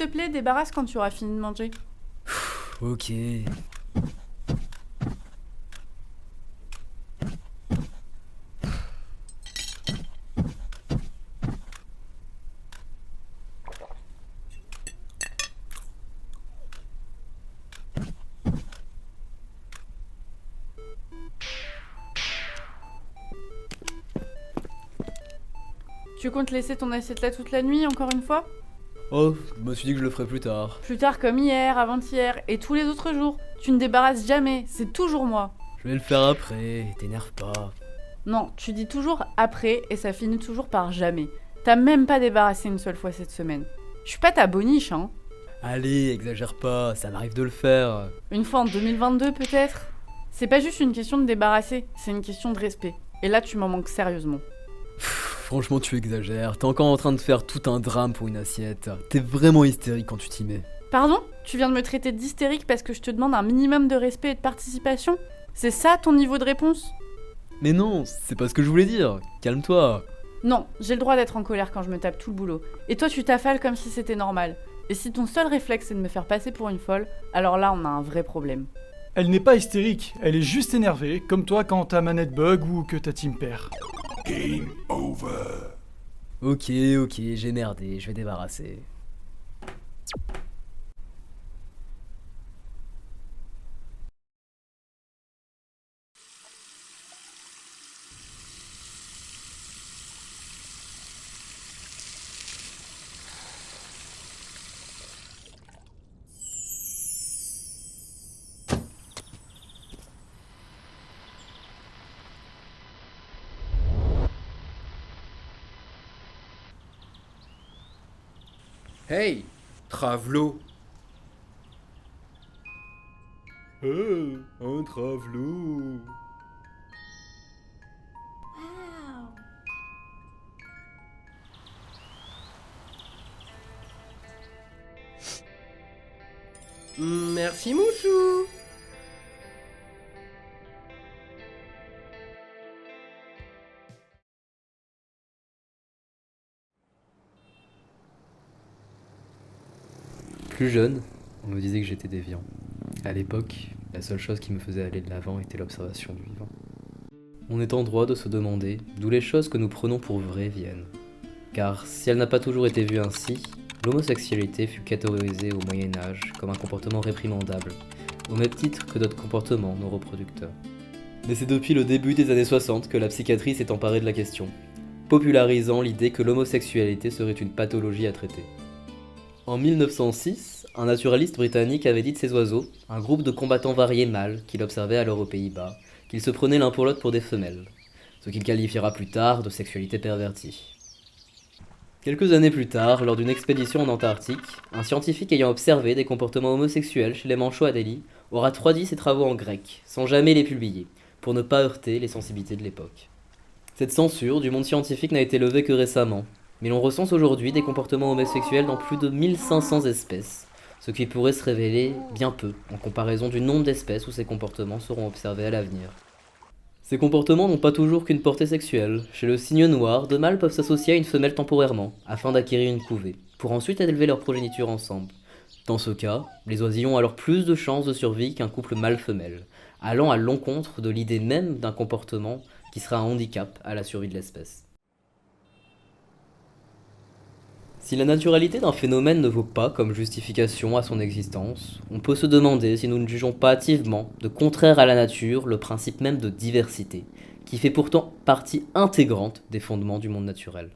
te plaît, débarrasse quand tu auras fini de manger. Ok. Tu comptes laisser ton assiette là toute la nuit, encore une fois? Oh, je me suis dit que je le ferais plus tard. Plus tard comme hier, avant-hier, et tous les autres jours. Tu ne débarrasses jamais, c'est toujours moi. Je vais le faire après, t'énerve pas. Non, tu dis toujours après, et ça finit toujours par jamais. T'as même pas débarrassé une seule fois cette semaine. Je suis pas ta boniche, hein. Allez, exagère pas, ça m'arrive de le faire. Une fois en 2022 peut-être. C'est pas juste une question de débarrasser, c'est une question de respect. Et là, tu m'en manques sérieusement. Franchement, tu exagères, t'es encore en train de faire tout un drame pour une assiette. T'es vraiment hystérique quand tu t'y mets. Pardon? Tu viens de me traiter d'hystérique parce que je te demande un minimum de respect et de participation? C'est ça ton niveau de réponse? Mais non, c'est pas ce que je voulais dire, calme-toi. Non, j'ai le droit d'être en colère quand je me tape tout le boulot. Et toi, tu t'affales comme si c'était normal. Et si ton seul réflexe c'est de me faire passer pour une folle, alors là, on a un vrai problème. Elle n'est pas hystérique, elle est juste énervée, comme toi quand ta manette bug ou que ta team perd. Game over. Ok, j'ai merdé, je vais débarrasser. Hey, Travelo. Un travelot. Merci Mouchou. Plus jeune, on me disait que j'étais déviant. À l'époque, la seule chose qui me faisait aller de l'avant était l'observation du vivant. On est en droit de se demander d'où les choses que nous prenons pour vraies viennent. Car si elle n'a pas toujours été vue ainsi, l'homosexualité fut catégorisée au Moyen-Âge comme un comportement réprimandable, au même titre que d'autres comportements non reproducteurs. Mais c'est depuis le début des années 60 que la psychiatrie s'est emparée de la question, popularisant l'idée que l'homosexualité serait une pathologie à traiter. En 1906, un naturaliste britannique avait dit de ces oiseaux, un groupe de combattants variés mâles qu'il observait alors aux Pays-Bas, qu'ils se prenaient l'un pour l'autre pour des femelles, ce qu'il qualifiera plus tard de sexualité pervertie. Quelques années plus tard, lors d'une expédition en Antarctique, un scientifique ayant observé des comportements homosexuels chez les manchots Adélie aura traduit ses travaux en grec, sans jamais les publier, pour ne pas heurter les sensibilités de l'époque. Cette censure du monde scientifique n'a été levée que récemment, mais l'on recense aujourd'hui des comportements homosexuels dans plus de 1500 espèces, ce qui pourrait se révéler bien peu en comparaison du nombre d'espèces où ces comportements seront observés à l'avenir. Ces comportements n'ont pas toujours qu'une portée sexuelle. Chez le cygne noir, deux mâles peuvent s'associer à une femelle temporairement, afin d'acquérir une couvée, pour ensuite élever leur progéniture ensemble. Dans ce cas, les oisillons ont alors plus de chances de survie qu'un couple mâle-femelle, allant à l'encontre de l'idée même d'un comportement qui sera un handicap à la survie de l'espèce. Si la naturalité d'un phénomène ne vaut pas comme justification à son existence, on peut se demander si nous ne jugeons pas hâtivement de contraire à la nature le principe même de diversité, qui fait pourtant partie intégrante des fondements du monde naturel.